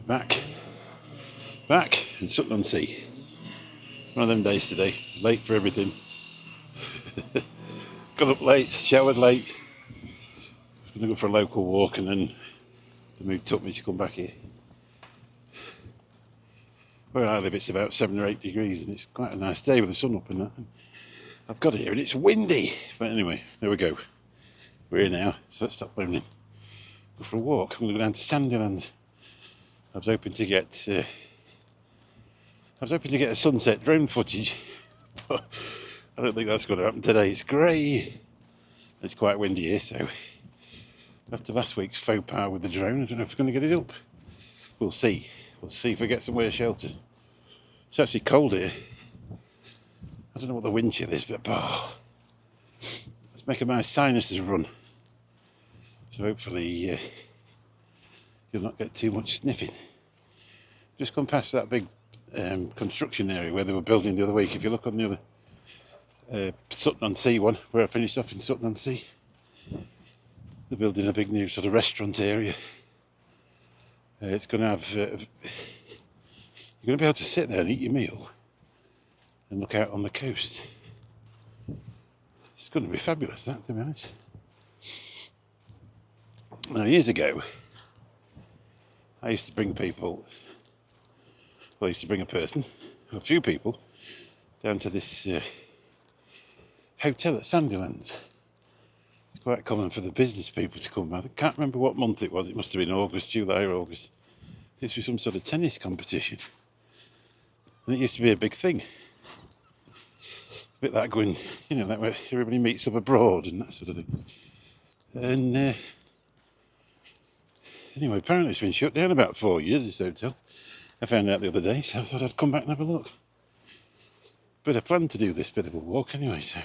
Back in Sutton on Sea. One of them days today, late for everything. Got up late, showered late. I was going to go for a local walk and then the mood took me to come back here. Where I live it's about 7 or 8 degrees and it's quite a nice day with the sun up and that. I've got it here and it's windy. But anyway, there we go. We're here now, so let's stop moaning. Go for a walk. I'm going to go down to Sandilands. I was hoping to get a sunset drone footage, but I don't think that's going to happen today. It's grey. It's quite windy here, so after last week's faux pas with the drone, I don't know if we're going to get it up. We'll see. We'll see if we get somewhere sheltered. It's actually cold here. I don't know what the wind chill is, but it's making my sinuses run. So hopefully you'll not get too much sniffing. Just come past that big construction area where they were building the other week. If you look on the other Sutton on Sea one, where I finished off in Sutton on Sea, they're building a big new sort of restaurant area. It's going to have you're going to be able to sit there and eat your meal and look out on the coast. It's going to be fabulous, that, to be honest. Now, years ago, I used to bring people, well, I used to bring a person, a few people, down to this hotel at Sandilands. It's quite common for the business people to come. I can't remember what month it was. It must have been August, July or August. This was some sort of tennis competition. And it used to be a big thing. A bit like going, you know, like where everybody meets up abroad and that sort of thing. And anyway, apparently it's been shut down about 4 years, this hotel. I found out the other day, so I thought I'd come back and have a look. But I planned to do this bit of a walk anyway, so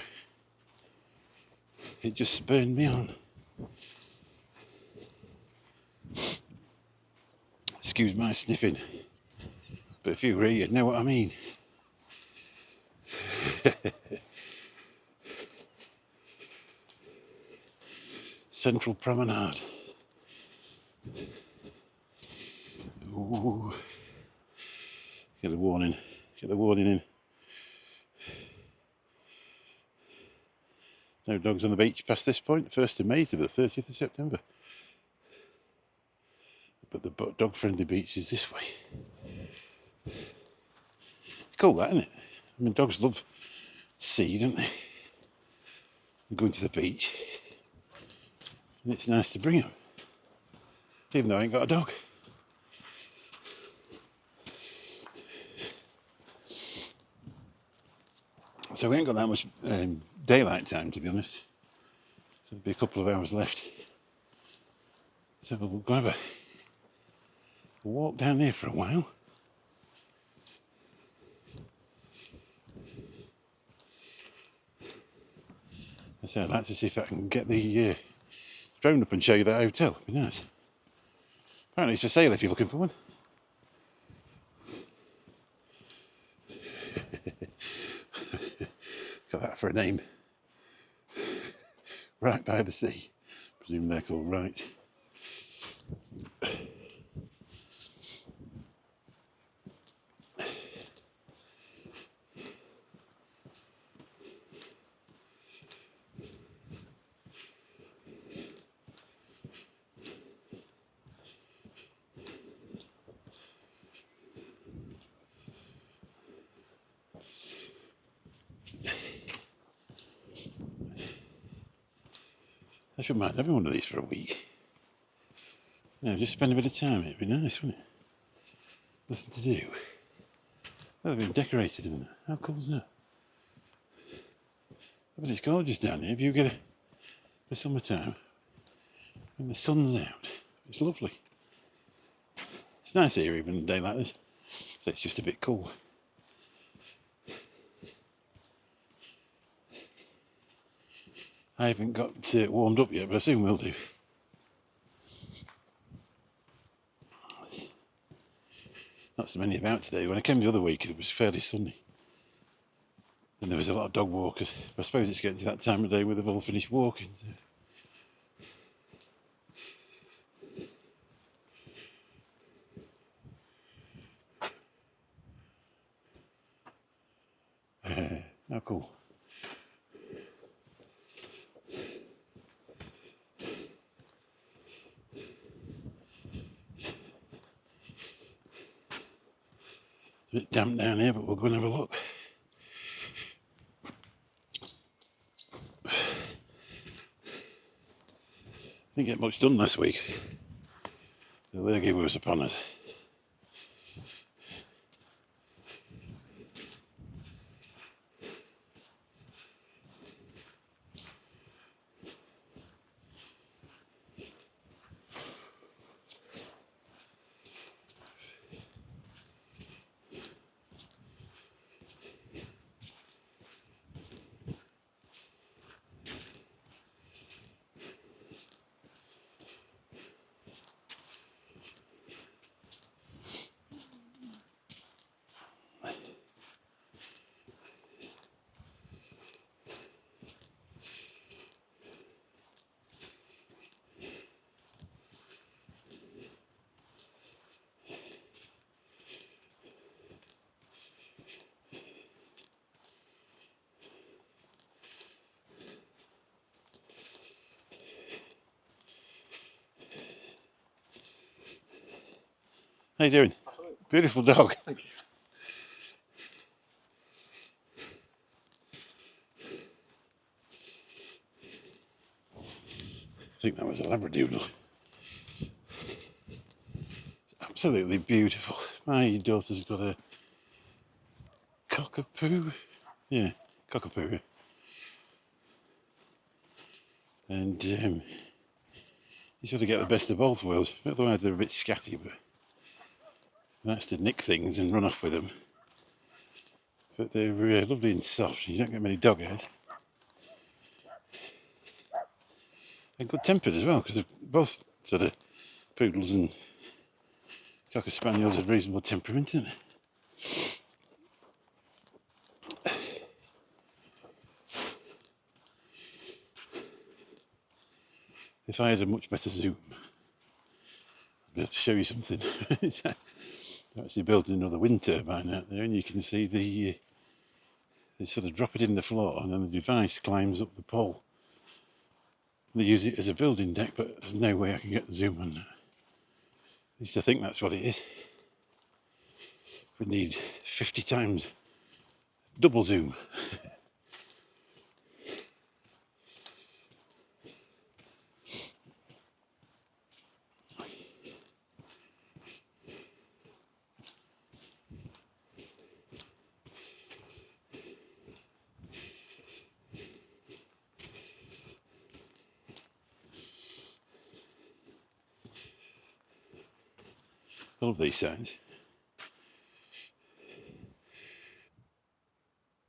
it just spurred me on. Excuse my sniffing, but if you read, you know what I mean. Central Promenade. Ooh. Get the warning in. No dogs on the beach past this point, 1st of May to the 30th of September. But the dog-friendly beach is this way. It's cool, that, isn't it? I mean, dogs love sea, don't they? Going to the beach. And it's nice to bring them. Even though I ain't got a dog. So we ain't got that much daylight time, to be honest. So there'll be a couple of hours left. So we'll go have a walk down here for a while. I say I'd like to see if I can get the drone up and show you that hotel. It'd be nice. Apparently it's for sale if you're looking for one. Got that for a name. Right by the sea. Presume they're called Right. I shouldn't mind having one of these for a week. Yeah, just spend a bit of time. It'd be nice, wouldn't it? Nothing to do. Oh, they've been decorated in there. How cool is that? But it's gorgeous down here. If you get the summertime, when the sun's out, it's lovely. It's nice here even on a day like this. So it's just a bit cool. I haven't got warmed up yet, but I soon will do. Not so many about today. When I came the other week, it was fairly sunny. And there was a lot of dog walkers. I suppose it's getting to that time of day where they've all finished walking. So. cool. It's a bit damp down here, but we'll go and have a look. Didn't get much done last week. The lurgy was upon us. How you doing? Beautiful dog. Thank you. I think that was a Labradoodle. Absolutely beautiful. My daughter's got a cockapoo. Yeah, cockapoo. And you sort of get the best of both worlds. Otherwise they're a bit scatty, but that's to nick things and run off with them. But they're lovely and soft. You don't get many dog hairs. And good tempered as well, because they're both sort of poodles and cocker spaniels have reasonable temperament, isn't it? If I had a much better zoom, I'd be able to show you something. They're actually building another wind turbine out there, and you can see they sort of drop it in the floor, and then the device climbs up the pole. They use it as a building deck, but there's no way I can get the zoom on that. I used to think that's what it is. We need 50 times double zoom. I love these signs.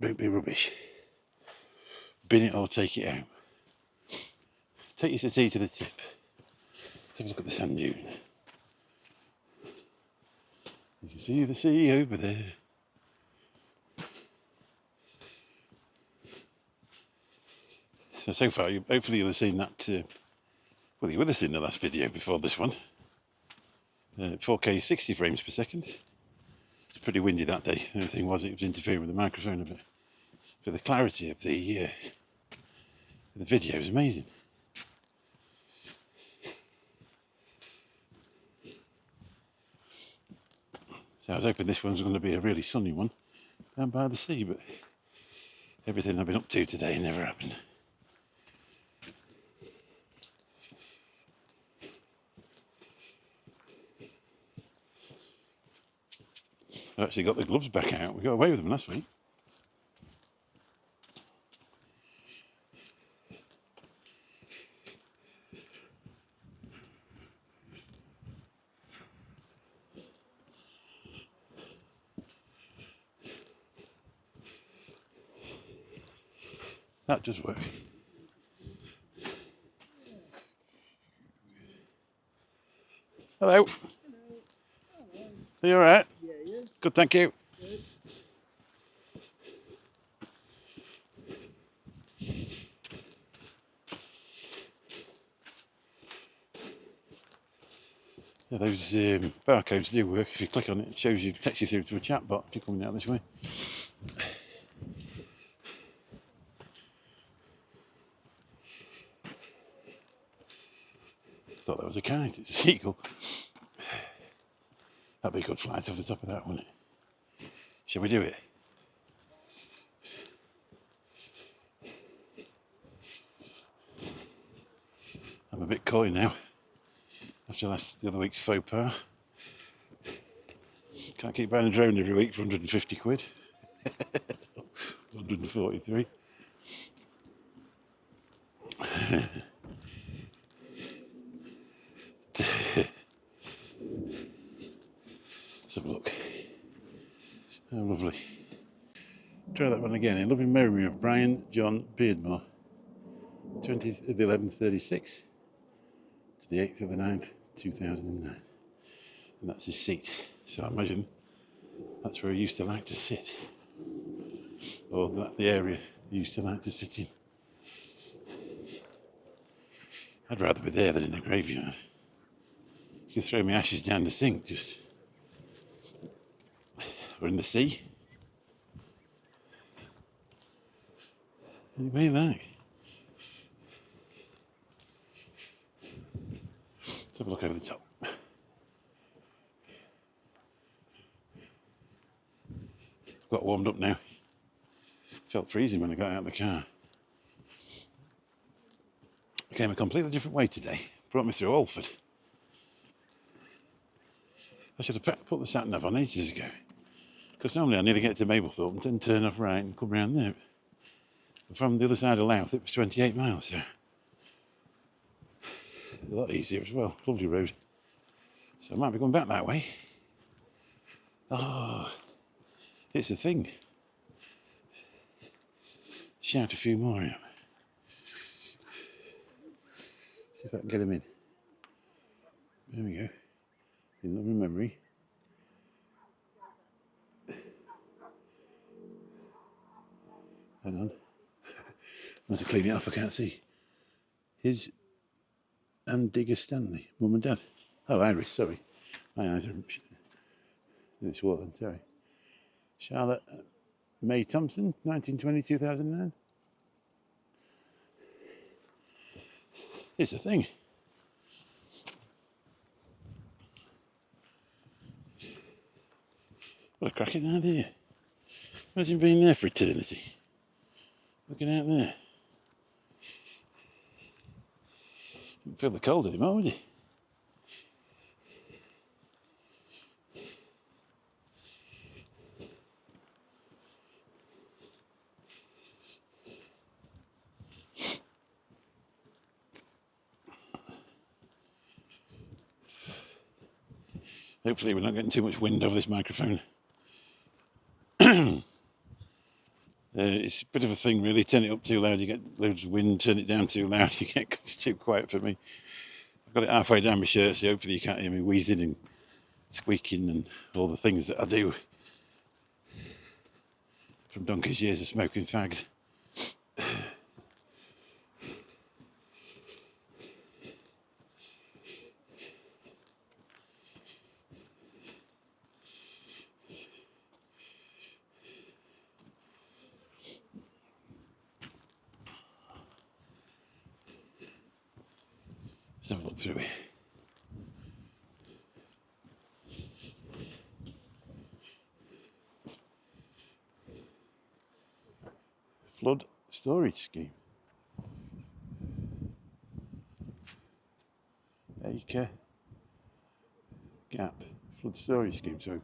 Don't be rubbish. Bin it or take it home. Take your settee to the tip. Take a look at the sand dune. You can see the sea over there. So far, hopefully you'll have seen that. Well, you would have seen the last video before this one. 4K 60 frames per second. It's pretty windy that day. The only thing was it was interfering with the microphone a bit. But the clarity of the video is amazing. So I was hoping this one's going to be a really sunny one down by the sea, but everything I've been up to today never happened. I actually got the gloves back out. We got away with them last week. That does work. Hello. Are you alright? Yeah, yeah. Good, thank you. Good. Yeah, those barcodes do work. If you click on it, it shows you, takes you through to a chat bot if you're coming out this way. thought that was a kite. It's a seagull. That'd be a good flight off the top of that, wouldn't it? Shall we do it? I'm a bit coy now after the other week's faux pas. Can't keep buying a drone every week for 150 quid. 143. Let's have a look. Oh, lovely. Try that one again. In loving memory of Brian John Beardmore, 20th of the 11th, 36 to the 8th of the 9th, 2009. And that's his seat. So I imagine that's where he used to like to sit. Or the area he used to like to sit in. I'd rather be there than in a graveyard. You could throw my ashes down the sink, just. Or in the sea. Any way you like. Let's have a look over the top. Got warmed up now. Felt freezing when I got out of the car. I came a completely different way today. Brought me through Alford. I should have put the sat-nav on ages ago. Because normally I nearly get to Mablethorpe and then turn off right and come round there. But from the other side of Louth it was 28 miles, so a lot easier as well. Lovely road. So I might be going back that way. Oh, it's a thing. Shout a few more out. See if I can get them in. There we go. In loving memory. Hang on. I have to clean it off, I can't see. His and Digger Stanley, Mum and Dad. Oh, Iris, sorry. My eyes are in this water, sorry. Charlotte May Thompson, 1920-2009. It's a thing. What a cracking idea. Imagine being there for eternity. Looking out there. Didn't feel the cold anymore, would you? Hopefully we're not getting too much wind over this microphone. It's a bit of a thing really. Turn it up too loud, you get loads of wind. Turn it down too loud, you get it's too quiet for me. I've got it halfway down my shirt, so hopefully you can't hear me wheezing and squeaking and all the things that I do from donkey's years of smoking fags. Let's have a look through here. Flood storage scheme. Acre Gap flood storage scheme. So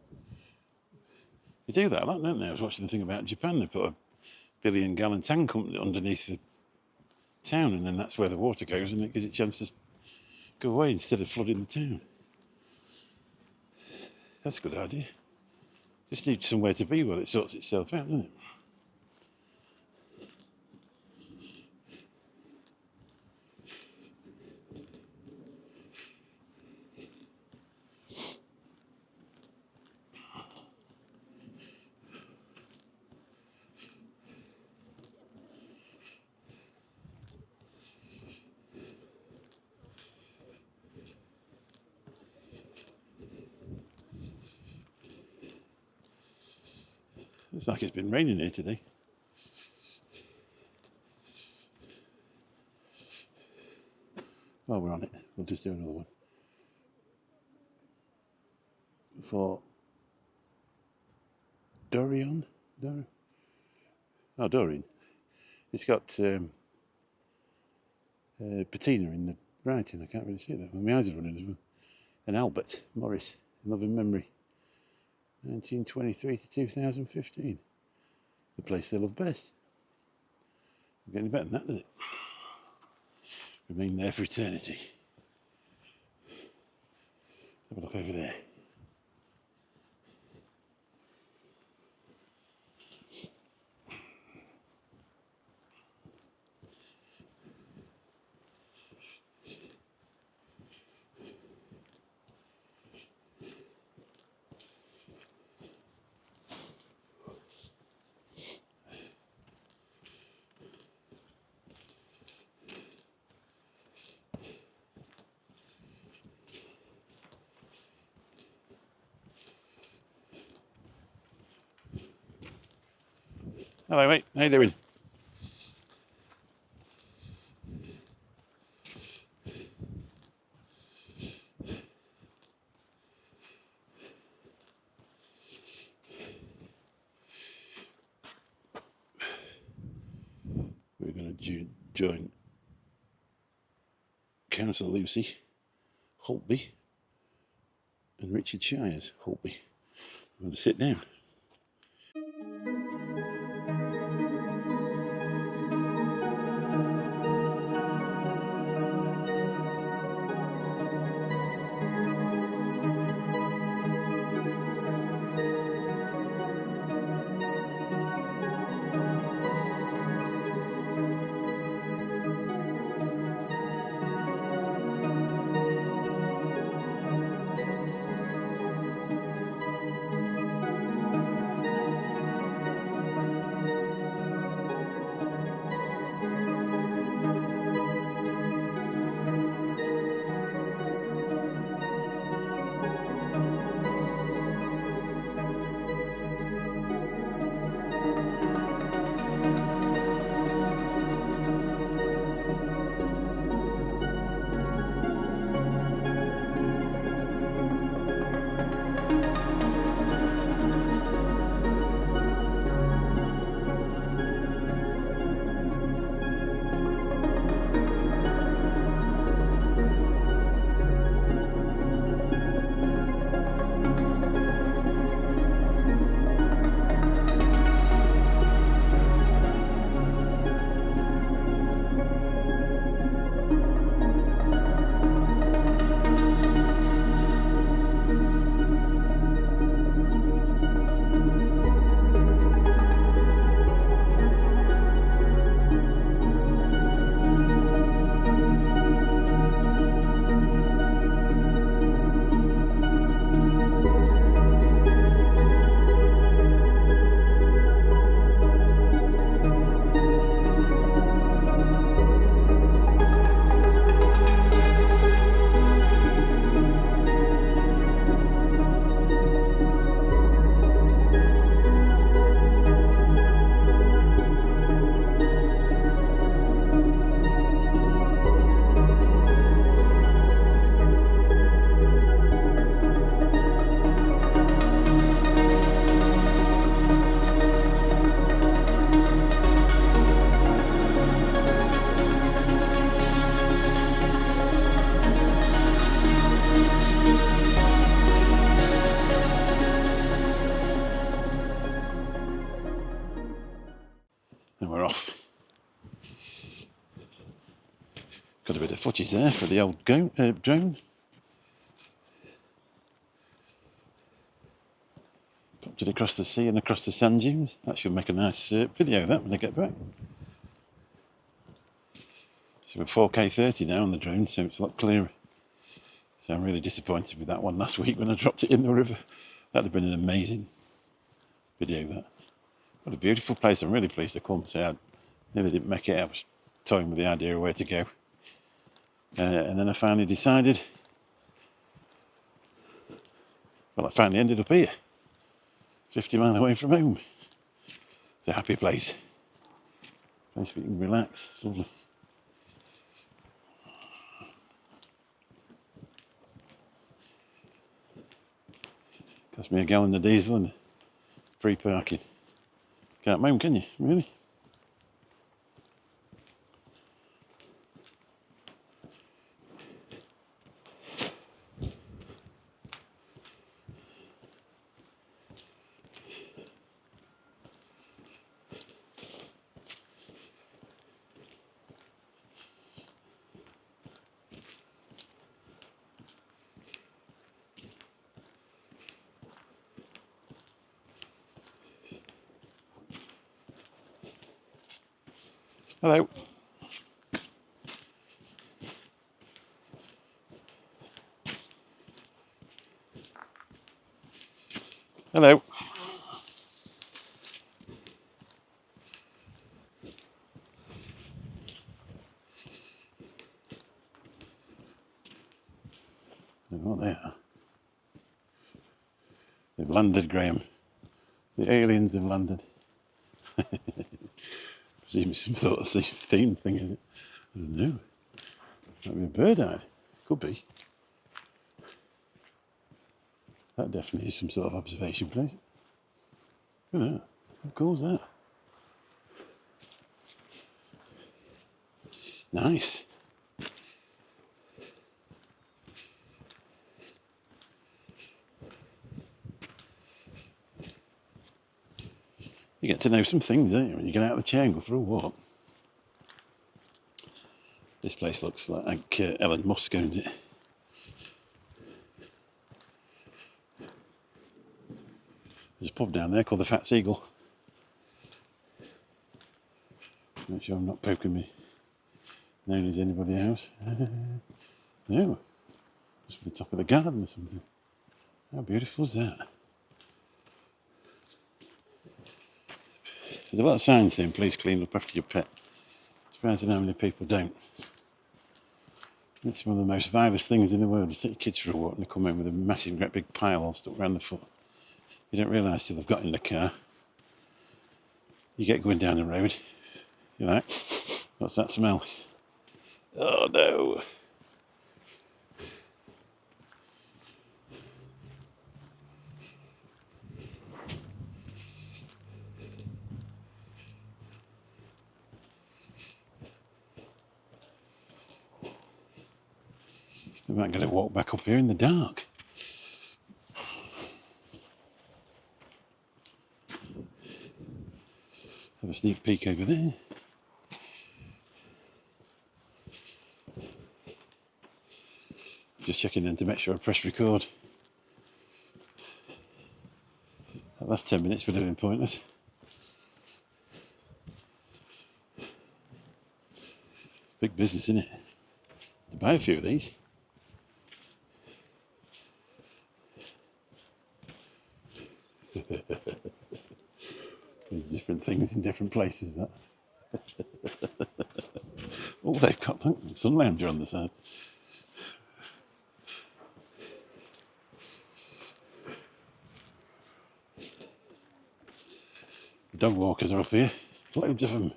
they do that a lot, don't they? I was watching the thing about Japan. They put a 1 billion gallon tank underneath the town, and then that's where the water goes, and it gives it a chance to go away instead of flooding the town. That's a good idea. Just need somewhere to be while it sorts itself out, doesn't it? Looks like it's been raining here today. While we're on it, we'll We'll just do another one. For Dorian. Dorian. It's got patina in the writing. I can't really see that. My eyes are running as well. And Albert Morris, in loving memory. 1923 to 2015. The place they love best. Not getting better than that, does it? Remain there for eternity. Have a look over there. Hello mate, how you doing? We're going to join Councillor Lucy Holtby and Richard Shires Holtby. I'm going to sit down. And we're off. Got a bit of footage there for the old drone. Popped it across the sea and across the sand dunes. That should make a nice video of that when I get back. So we're 4K 30 now on the drone, so it's a lot clearer. So I'm really disappointed with that one last week when I dropped it in the river. That'd have been an amazing video, that. What a beautiful place. I'm really pleased to come. So I nearly didn't make it. I was toying with the idea of where to go. And then I finally decided, well, I finally ended up here, 50 miles away from home. It's a happy place. Place where you can relax. It's lovely. Cost me a gallon of diesel and free parking. Can't moan, can you? Really? Hello. Hello. What they are. They've landed, Graham. The aliens have landed. Presume some sort of theme thing, is it? I don't know. Might be a bird eye. Could be. That definitely is some sort of observation place. Look at that. How cool is that? Nice. You get to know some things, don't you, when you get out of the chair and go for a walk. This place looks like Elon Musk owns it. There's a pub down there called the Fat Seagull. Make sure I'm not poking me known as anybody else. No, just for the top of the garden or something. How beautiful is that? There's a lot of signs saying please clean up after your pet. Surprising how many people don't. It's one of the most vilest things in the world. You take your kids for a walk and they come in with a massive, great big pile all stuck around the foot. You don't realise till they've got in the car. You get going down the road. You're like, what's that smell? Oh no. We might get to walk back up here in the dark. Have a sneak peek over there. Just checking in to make sure I press record. That last 10 minutes would have been pointless. It's big business, isn't it? To buy a few of these. There's different things in different places. That. Oh, they've got sun lounger on the side. The dog walkers are up here. Loads of them.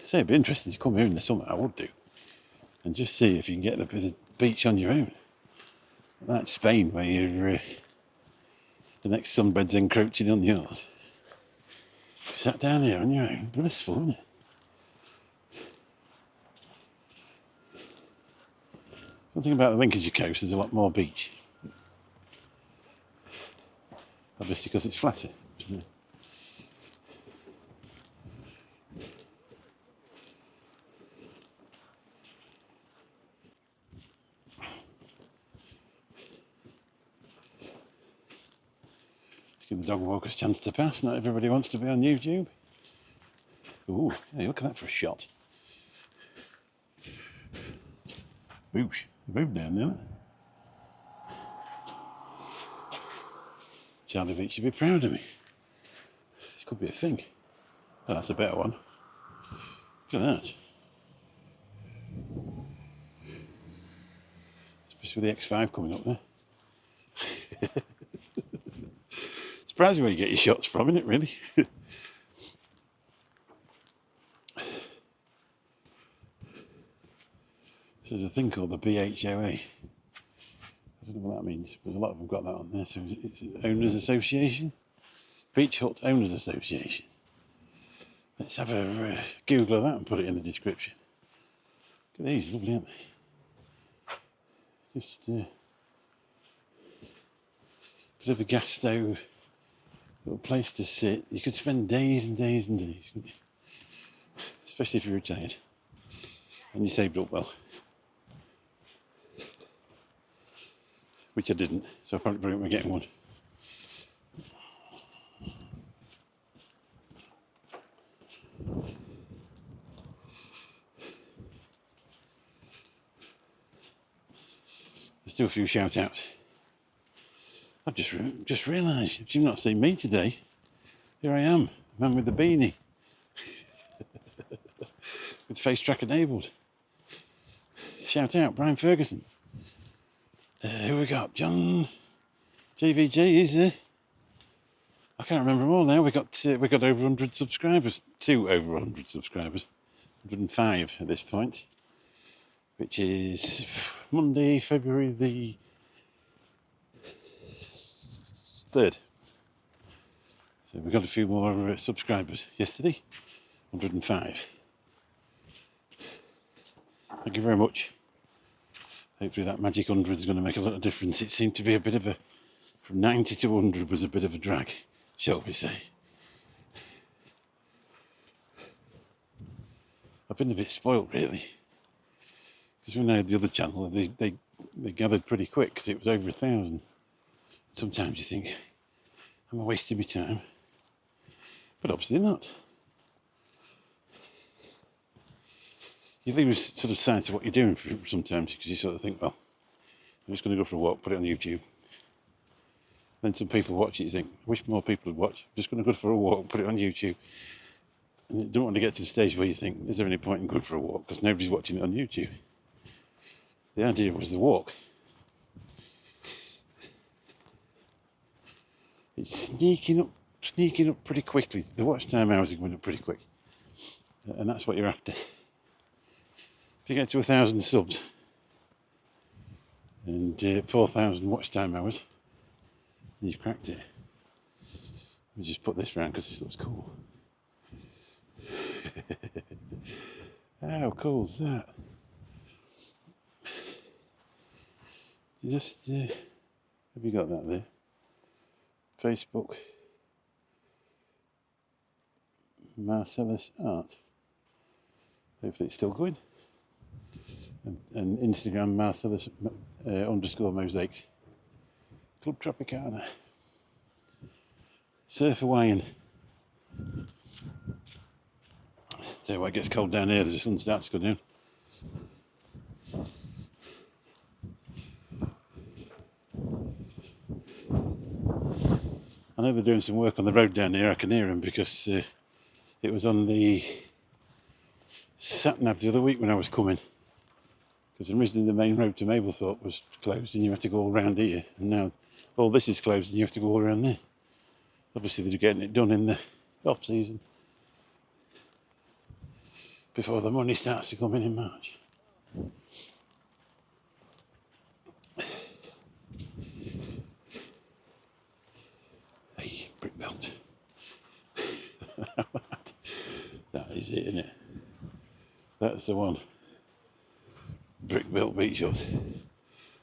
Say it'd be interesting to come here in the summer. I would do, and just see if you can get the beach on your own. Like Spain, where you're the next sunbed's encroaching on yours. You sat down here on your own. Blissful, isn't it? One thing about the Lincolnshire coast, there's a lot more beach. Obviously because it's flatter. Isn't it? To give the dog walkers a chance to pass. Not everybody wants to be on YouTube. Ooh, hey, look at that for a shot. Boosh. They moved down there. Charlie Beach should be proud of me. This could be a thing. Oh, that's a better one. Look at that. Especially with the X5 coming up there. Surprising where you get your shots from, isn't it, really? There's a thing called the BHOA. I don't know what that means, but a lot of them got that on there. So it's Owners Association, Beach Hut Owners Association. Let's have a Google of that and put it in the description. Look at these, lovely, aren't they? Just bit of a gas stove, little place to sit. You could spend days and days and days, couldn't you? Especially if you're retired and you saved up well. Which I didn't, so I probably won't be getting one. Let's do a few shout outs. I've just realised, if you've not seen me today, here I am, man with the beanie. With face track enabled. Shout out, Brian Ferguson. Who we got? John JVJ is there. I can't remember them all now. We got over 100 subscribers. 2 over 100 subscribers. 105 at this point. Which is Monday, February the 3rd. So we got a few more subscribers yesterday. 105. Thank you very much. Hopefully that magic 100 is going to make a lot of difference. It seemed to be a bit of a, from 90 to 100 was a bit of a drag, shall we say. I've been a bit spoilt really. Because when I had the other channel, they gathered pretty quick because it was over 1,000. Sometimes you think, am I wasting my time? But obviously not. You lose sort of sight of what you're doing sometimes because you sort of think, well, I'm just going to go for a walk, put it on YouTube. Then some people watch it, you think, I wish more people would watch. I'm just going to go for a walk, put it on YouTube. And you don't want to get to the stage where you think, is there any point in going for a walk? Because nobody's watching it on YouTube. The idea was the walk. It's sneaking up pretty quickly. The watch time hours are going up pretty quick. And that's what you're after. If you get to 1,000 subs and 4,000 watch time hours, you've cracked it. Let me just put this round because this looks cool. How cool is that? Just, have you got that there? Facebook, Marcellus Art. Hopefully it's still going. And Instagram, Marcellus _ mosaics. Club Tropicana. Surf Hawaiian. So when it gets cold down here, the sun starts to go down. I know they're doing some work on the road down here. I can hear them because it was on the Sutton the other week when I was coming. Because originally the main road to Mablethorpe was closed and you had to go all round here. And now all this is closed and you have to go all around there. Obviously they're getting it done in the off season. Before the money starts to come in March. Hey, brick belt. That is it, isn't it? That's the one. Brick built beach hut.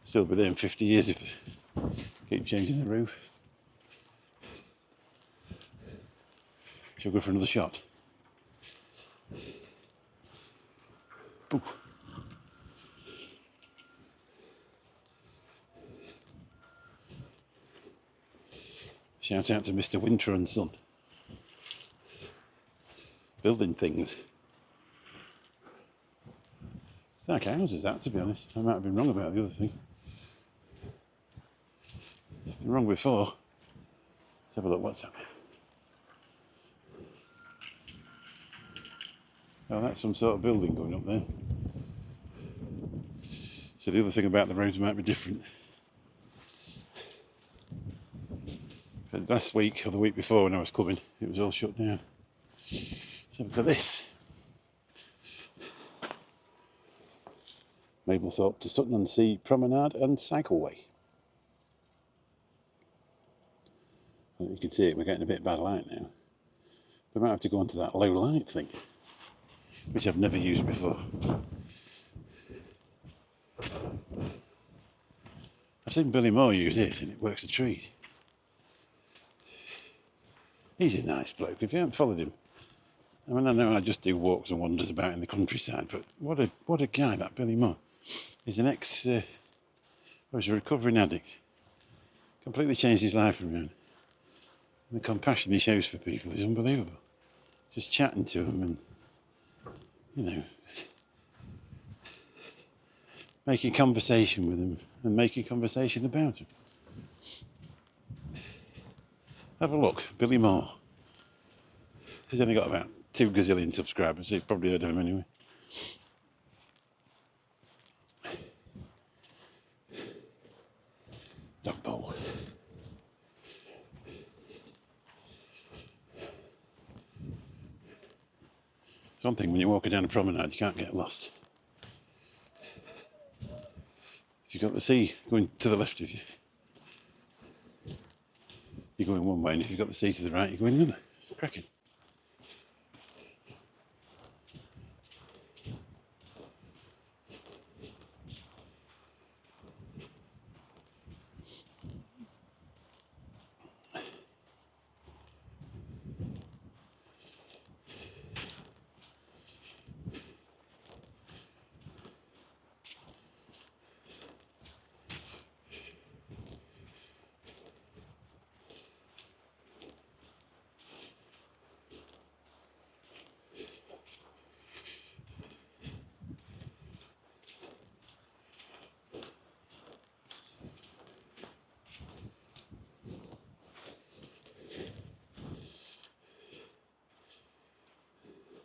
Still be there in 50 years if they keep changing the roof. Shall we go for another shot? Poof. Shout out to Mr. Winter and Son. Building things. It's like houses, that, to be honest. I might have been wrong about the other thing. I've been wrong before. Let's have a look, what's happening. Oh, that's some sort of building going up there. So the other thing about the roads might be different. But last week, or the week before when I was coming, it was all shut down. So look at this. Mablethorpe to Sutton on Sea Promenade and Cycleway. Well, you can see it, we're getting a bit bad light now. We might have to go onto that low light thing, which I've never used before. I've seen Billy Moore use this and it works a treat. He's a nice bloke. If you haven't followed him, I mean, I know I just do walks and wanders about in the countryside, but what a guy that Billy Moore. He's an he's a recovering addict. Completely changed his life around. And the compassion he shows for people is unbelievable. Just chatting to them and, you know, making conversation with them and making conversation about them. Have a look, Billy Moore. He's only got about 2 gazillion subscribers, so you've probably heard of him anyway. Dog bowl. It's one thing when you're walking down a promenade, you can't get lost. If you've got the sea going to the left of you, you're going one way, and if you've got the sea to the right, you're going the other. Cracking.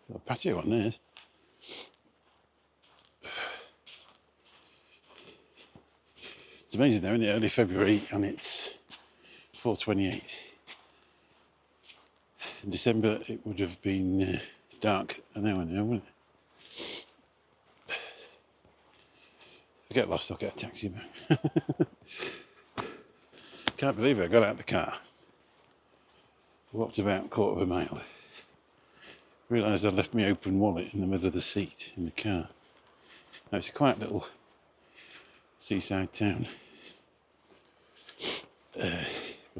Got a patio on there. It's amazing though, isn't it? Early February and it's 4:28. In December it would have been dark an hour now, wouldn't it? If I get lost, I'll get a taxi back. Can't believe it, I got out of the car. Walked about a quarter of a mile. Realised I'd left my open wallet in the middle of the seat in the car. Now it's a quiet little seaside town. But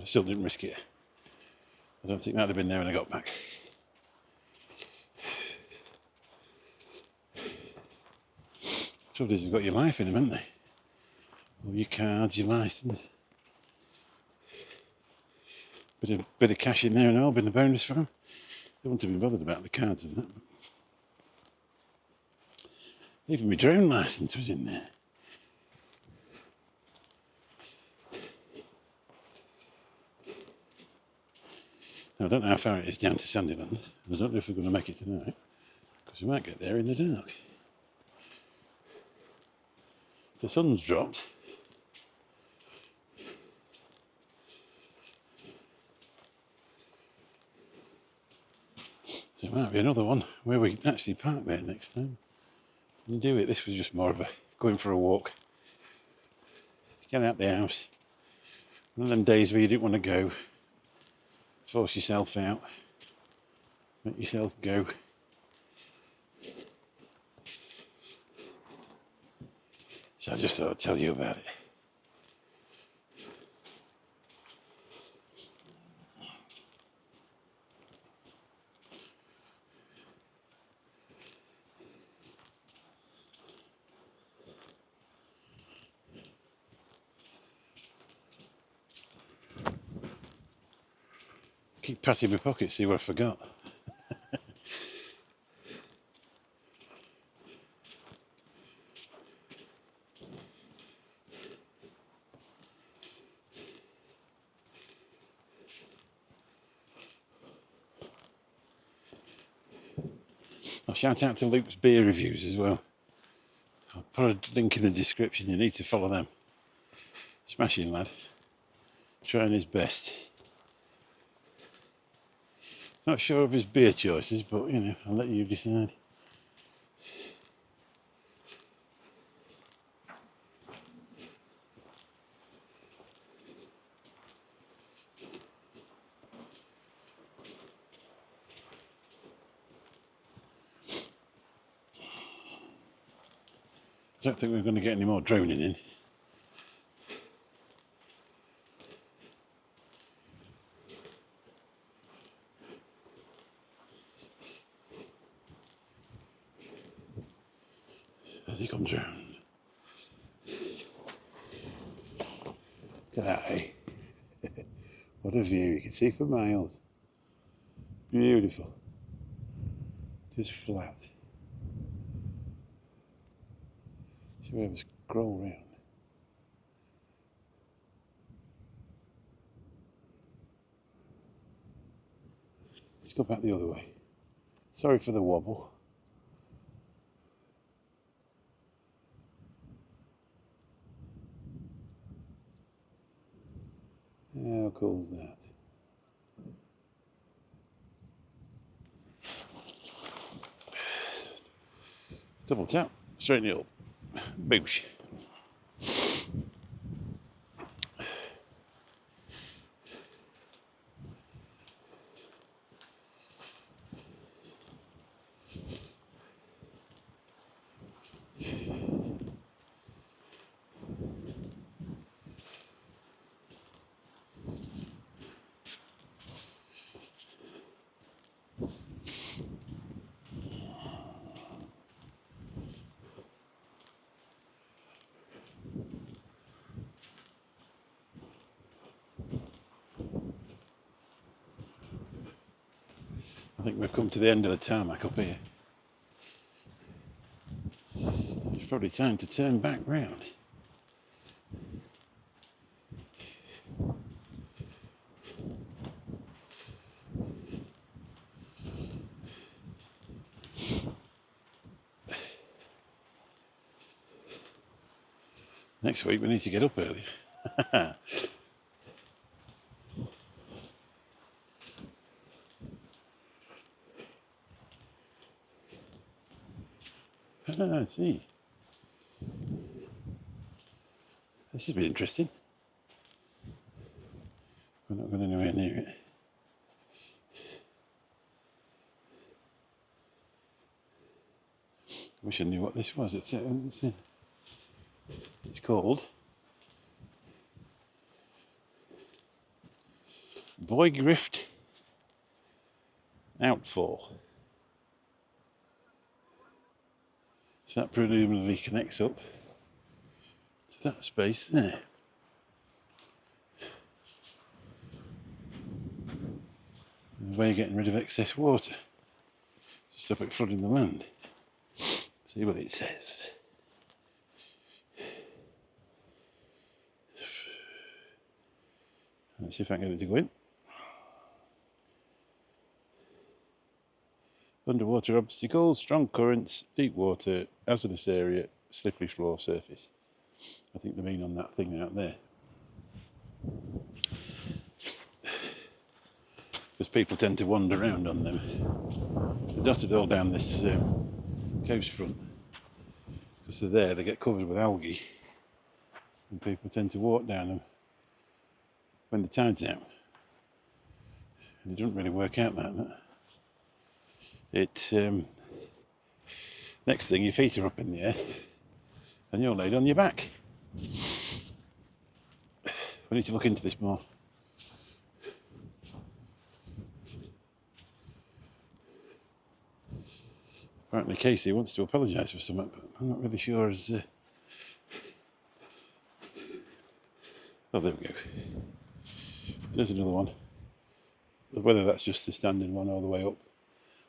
I still didn't risk it. I don't think that'd have been there when I got back. Trouble is, they've got your life in them, haven't they? All your cards, your licence. Bit of cash in there and all, been the bonus for them. They wouldn't have been bothered about the cards and that. Even my drone licence was in there. Now, I don't know how far it is down to Sandilands. I don't know if we're going to make it tonight, because we might get there in the dark. The sun's dropped. So it might be another one where we can actually park there next time and do it. This was just more of a going for a walk. Get out the house. One of them days where you didn't want to go. Force yourself out. Make yourself go. So I just thought I'd tell you about it. Keep patting my pocket, see what I forgot. I'll shout out to Luke's beer reviews as well. I'll put a link in the description, you need to follow them. Smashing lad. Trying his best. Not sure of his beer choices, but you know, I'll let you decide. don't think we're going to get any more droning in. As he comes round. Look at that, eh? What a view, you can see for miles. Beautiful. Just flat. Should we have a scroll round? Let's go back the other way. Sorry for the wobble. How cool is that? Double tap, straighten it up. Boosh. I think we've come to the end of the tarmac up here. It's probably time to turn back round. Next week we need to get up early. I see. This has been interesting. We're not going anywhere near it. I wish I knew what this was. It's called Boygrift Outfall. So that presumably connects up to that space there. And the way of getting rid of excess water to stop it flooding the land. See what it says. Let's see if I can get it to go in. Underwater obstacles, strong currents, deep water, hazardous area, slippery floor surface. I think they mean on that thing out there. Because people tend to wander around on them. They're dotted all down this coast front. Because they're there, they get covered with algae. And people tend to walk down them when the tide's out. And it doesn't really work out like that. It's next thing, your feet are up in the air and you're laid on your back. We need to look into this more. Apparently Casey wants to apologise for something, but I'm not really sure as... Oh, there we go. There's another one. Whether that's just the standard one all the way up.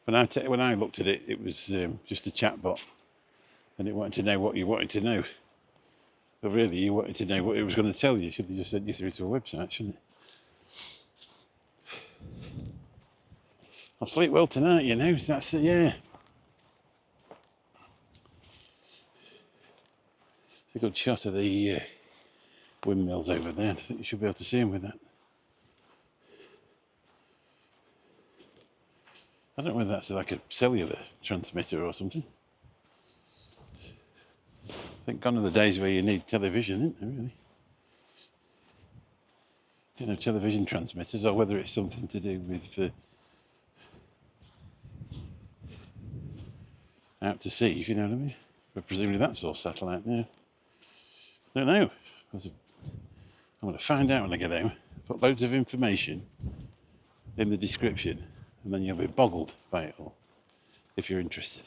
When I looked at it, it was just a chat bot, and it wanted to know what you wanted to know. But really, you wanted to know what it was going to tell you. Should have just sent you through to a website, shouldn't it? I'll sleep well tonight, you know. That's yeah. It's a good shot of the windmills over there. I think you should be able to see them with that. I don't know whether that's like a cellular transmitter or something. I think gone are the days where you need television, isn't there, really? You know, television transmitters, or whether it's something to do with out to sea, if you know what I mean. But presumably that's all satellite now. Don't know. I'm going to find out when I get home. Put loads of information in the description, and then you'll be boggled by it all if you're interested.